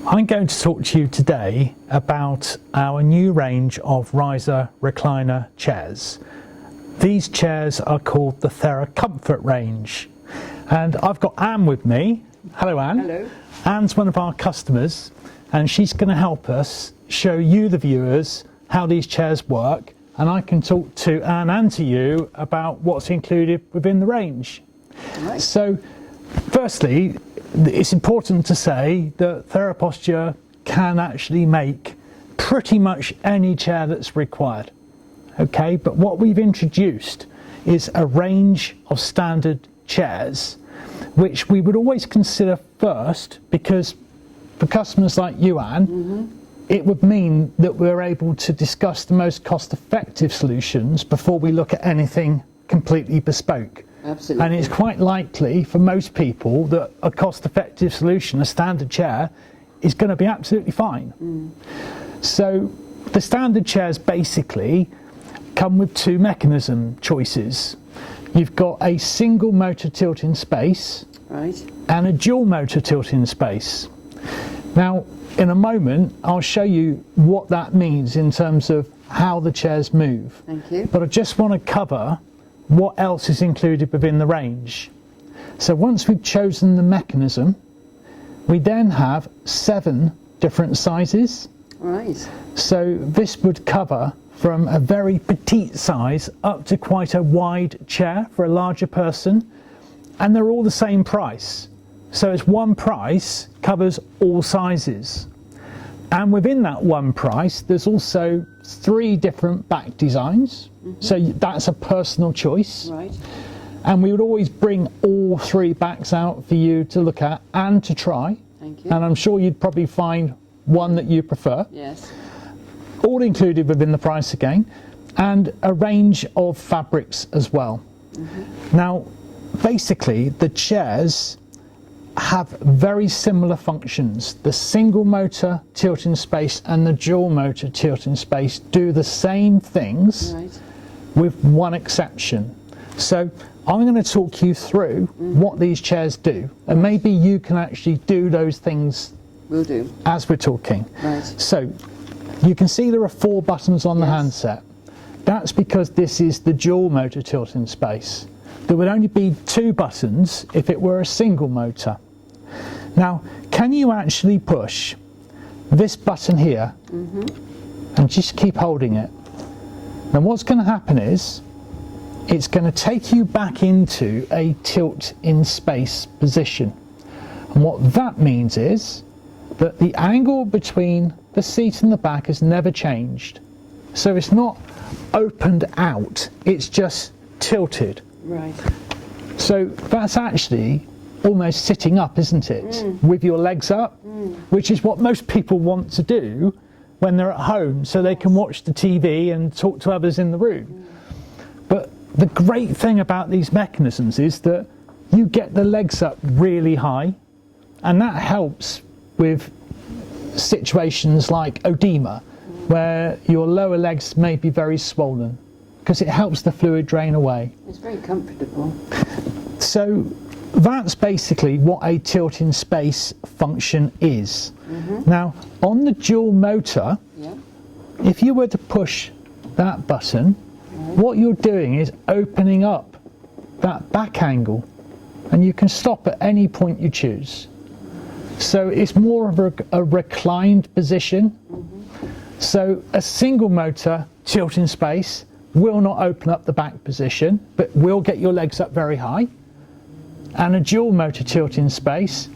I'm going to talk to you today about our new range of riser recliner chairs. These chairs are called the Theraposture range, and I've got Anne with me. Hello, Anne. Hello. Anne's one of our customers, and she's going to help us show you, the viewers, how these chairs work, and I can talk to Anne and to you about what's included within the range. Right. So, firstly, it's important to say that Theraposture can actually make pretty much any chair that's required. Okay, but what we've introduced is a range of standard chairs, which we would always consider first, because for customers like you, Anne, it would mean that we're able to discuss the most cost-effective solutions before we look at anything completely bespoke. Absolutely. And it's quite likely for most people that a cost-effective solution, a standard chair, is going to be absolutely fine. So the standard chairs basically come with two mechanism choices. You've got a single motor tilting space, Right. and a dual motor tilting space. Now, in a moment, I'll show you what that means in terms of how the chairs move. Thank you. But I just want to cover what else is included within the range. So once we've chosen the mechanism, we then have 7 different sizes. Right. So this would cover from a very petite size up to quite a wide chair for a larger person, and they're all the same price. So it's one price, covers all sizes. And within that one price, there's also 3 different back designs. So that's a personal choice. Right. And we would always bring all 3 backs out for you to look at and to try. Thank you. And I'm sure you'd probably find one that you prefer. Yes. All included within the price again, and a range of fabrics as well. Now, basically, the chairs have very similar functions. The single motor tilting space and the dual motor tilting space do the same things, Right. with one exception. So I'm going to talk you through what these chairs do, and maybe you can actually do those things Will do. as we're talking. Right. So you can see there are 4 buttons on the Yes. handset. That's because this is the dual motor tilting space. There would only be 2 buttons if it were a single motor. Now, can you actually push this button here and just keep holding it? Now what's going to happen is it's going to take you back into a tilt in space position. And what that means is that the angle between the seat and the back has never changed. So it's not opened out, it's just tilted. Right. So that's actually almost sitting up, isn't it? With your legs up, which is what most people want to do when they're at home, so they can watch the TV and talk to others in the room. But the great thing about these mechanisms is that you get the legs up really high, and that helps with situations like edema, where your lower legs may be very swollen, because it helps the fluid drain away. It's very comfortable. So that's basically what a tilting space function is. Now, on the dual motor, Yeah. if you were to push that button, what you're doing is opening up that back angle, and you can stop at any point you choose. So it's more of a reclined position. So a single motor tilting space will not open up the back position, but will get your legs up very high. And a dual motor tilting space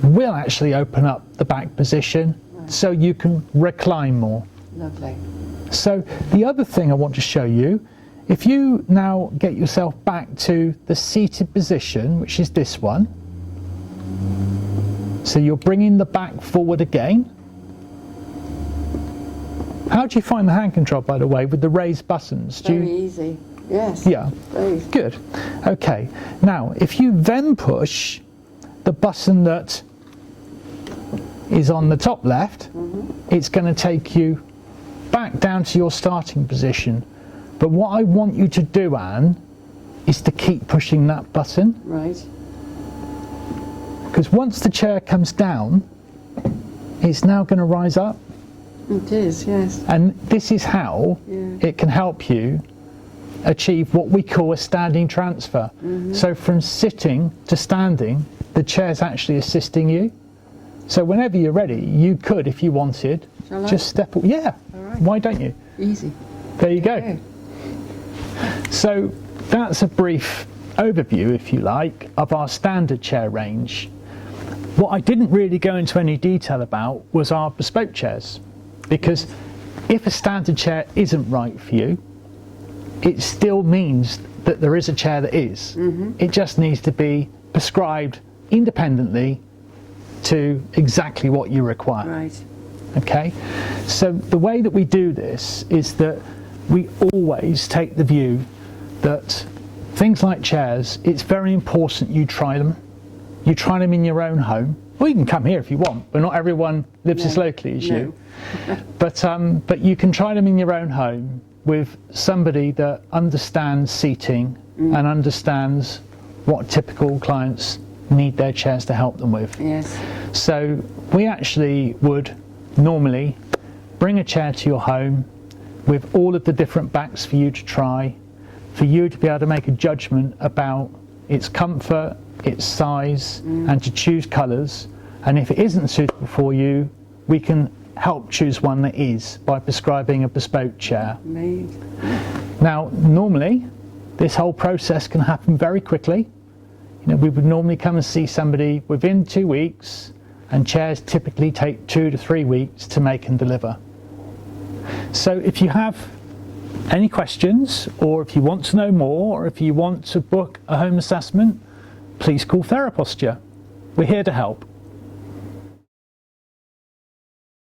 will actually open up the back position, so you can recline more. Lovely. So the other thing I want to show you, if you now get yourself back to the seated position, which is this one, so you're bringing the back forward again. How do you find the hand control, by the way, with the raised buttons? Very easy. Yes. Yeah, Very. good. Okay, now if you then push the button that is on the top left, it's going to take you back down to your starting position. But what I want you to do, Anne, is to keep pushing that button. Right. Because once the chair comes down, is now going to rise up. It is, yes. And this is how it can help you achieve what we call a standing transfer. So from sitting to standing, the chair's actually assisting you. So whenever you're ready, you could, if you wanted, Shall I? just step. Yeah. All right. Why don't you? Easy. There you go. Okay. So that's a brief overview, if you like, of our standard chair range. What I didn't really go into any detail about was our bespoke chairs, because if a standard chair isn't right for you, it still means that there is a chair that is. It just needs to be prescribed independently to exactly what you require. Right. Okay, so the way that we do this is that we always take the view that things like chairs, it's very important you try them. You try them in your own home. Well, you can come here if you want, but not everyone lives as locally as you. But you can try them in your own home with somebody that understands seating and understands what typical clients need their chairs to help them with. Yes. So we actually would normally bring a chair to your home with all of the different backs for you to try, for you to be able to make a judgment about its comfort, its size, and to choose colours. And if it isn't suitable for you, we can help choose one that is by prescribing a bespoke chair. Made. Now, normally, this whole process can happen very quickly. You know, we would normally come and see somebody within 2 weeks, and chairs typically take 2 to 3 weeks to make and deliver. So if you have any questions, or if you want to know more, or if you want to book a home assessment, please call Theraposture. We're here to help.